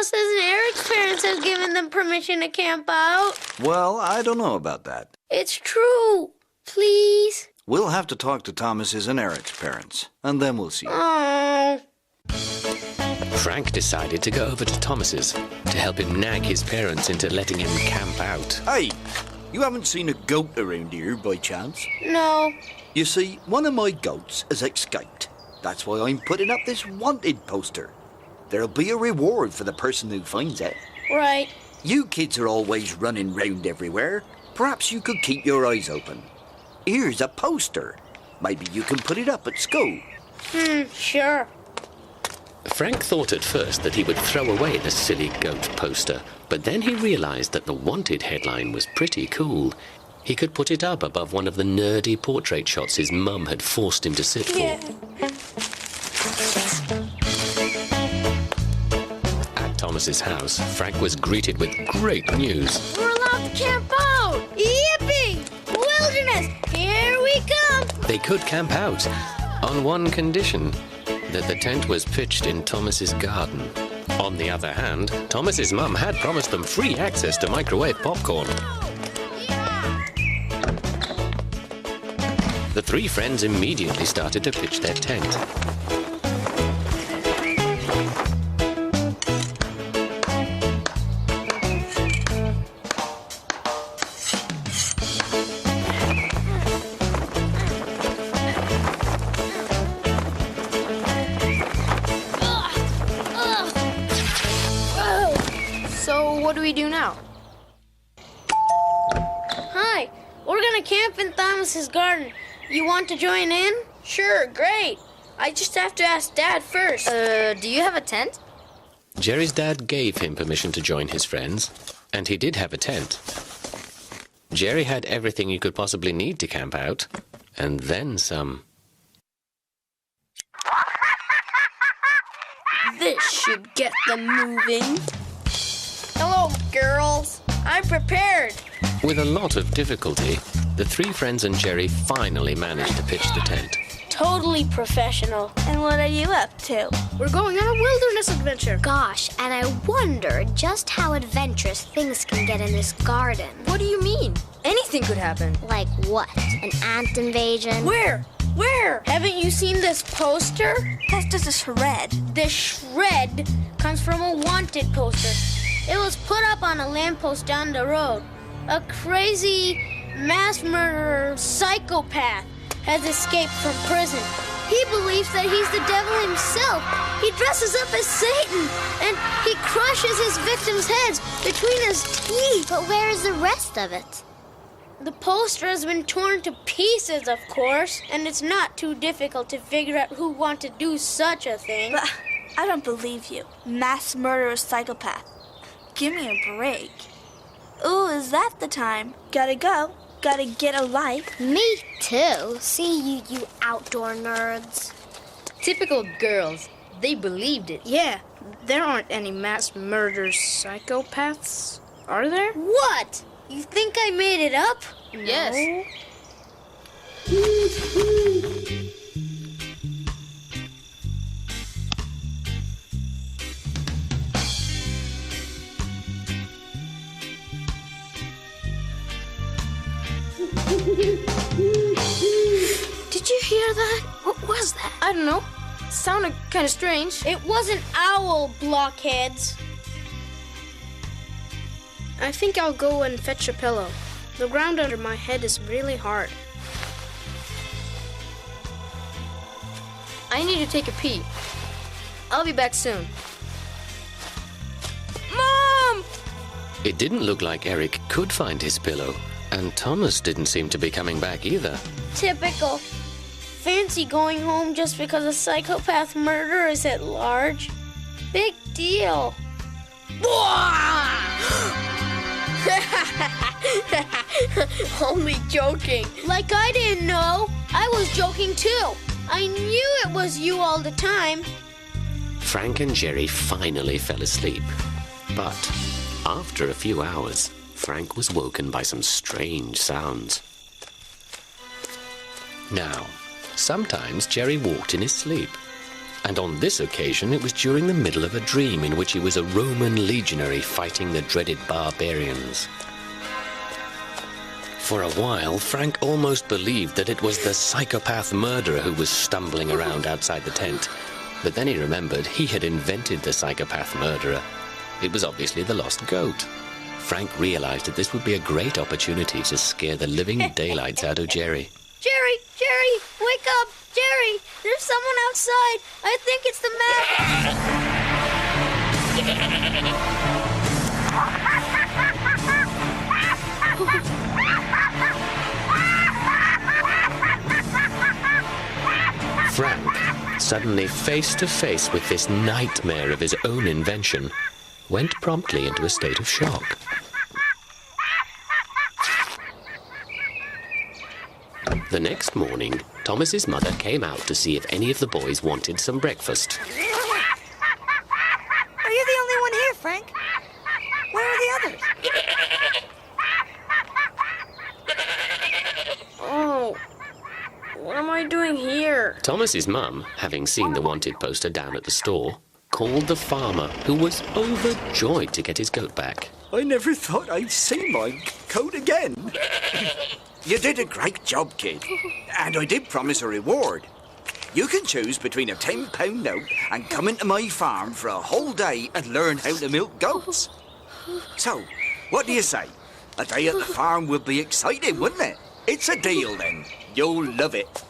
Thomas's and Eric's parents have given them permission to camp out. Well, I don't know about that. It's true. Please. We'll have to talk to Thomas's and Eric's parents, and then we'll see. Oh. Frank decided to go over to Thomas's to help him nag his parents into letting him camp out. Hey, you haven't seen a goat around here by chance? No. You see, one of my goats has escaped. That's why I'm putting up this wanted poster. There'll be a reward for the person who finds it. Right. You kids are always running round everywhere. Perhaps you could keep your eyes open. Here's a poster. Maybe you can put it up at school. Sure. Frank thought at first that he would throw away the silly goat poster, but then he realized that the wanted headline was pretty cool. He could put it up above one of the nerdy portrait shots his mum had forced him to sit for. Yeah. At Thomas's house, Frank was greeted with great news. We're allowed to camp out! Yippee! Wilderness! Here we come! They could camp out, on one condition, that the tent was pitched in Thomas's garden. On the other hand, Thomas's mum had promised them free access to microwave popcorn. The three friends immediately started to pitch their tent. So what do we do now? Hi, we're gonna camp in Thomas's garden. You want to join in? Sure, great. I just have to ask Dad first. Do you have a tent? Jerry's dad gave him permission to join his friends, and he did have a tent. Jerry had everything you could possibly need to camp out, and then some. This should get them moving. Hello, girls. I'm prepared. With a lot of difficulty, the three friends and Jerry finally managed to pitch the tent. Totally professional. And what are you up to? We're going on a wilderness adventure. Gosh, and I wonder just how adventurous things can get in this garden. What do you mean? Anything could happen. Like what? An ant invasion? Where? Where? Haven't you seen this poster? That's just a shred. This shred comes from a wanted poster. It was put up on a lamppost down the road. A crazy mass murderer psychopath has escaped from prison. He believes that he's the devil himself. He dresses up as Satan, and he crushes his victims' heads between his teeth. But where is the rest of it? The poster has been torn to pieces, of course, and it's not too difficult to figure out who want to do such a thing. But I don't believe you. Mass murderer psychopath. Give me a break. Ooh, is that the time? Gotta go. Gotta get a life. Me too. See you outdoor nerds. Typical girls. They believed it. Yeah, there aren't any mass murder psychopaths, are there? What? You think I made it up? Yes. Did you hear that? What was that? I don't know. Sounded kind of strange. It wasn't owl, blockheads. I think I'll go and fetch a pillow. The ground under my head is really hard. I need to take a pee. I'll be back soon. Mom! It didn't look like Eric could find his pillow, and Thomas didn't seem to be coming back either. Typical. Fancy going home just because a psychopath murderer is at large. Big deal. Only joking. Like I didn't know. I was joking too. I knew it was you all the time. Frank and Jerry finally fell asleep. But after a few hours, Frank was woken by some strange sounds. Now, sometimes Jerry walked in his sleep. And on this occasion, it was during the middle of a dream in which he was a Roman legionary fighting the dreaded barbarians. For a while, Frank almost believed that it was the psychopath murderer who was stumbling around outside the tent. But then he remembered he had invented the psychopath murderer. It was obviously the lost goat. Frank realized that this would be a great opportunity to scare the living daylights out of Jerry. Jerry, wake up! Jerry, there's someone outside. I think it's the Frank, suddenly face to face with this nightmare of his own invention, went promptly into a state of shock. The next morning, Thomas's mother came out to see if any of the boys wanted some breakfast. Are you the only one here, Frank? Where are the others? Oh, what am I doing here? Thomas's mum, having seen the wanted poster down at the store, called the farmer, who was overjoyed to get his goat back. I never thought I'd see my coat again. You did a great job, kid. And I did promise a reward. You can choose between a £10 note and coming to my farm for a whole day and learn how to milk goats. So, what do you say? A day at the farm would be exciting, wouldn't it? It's a deal, then. You'll love it.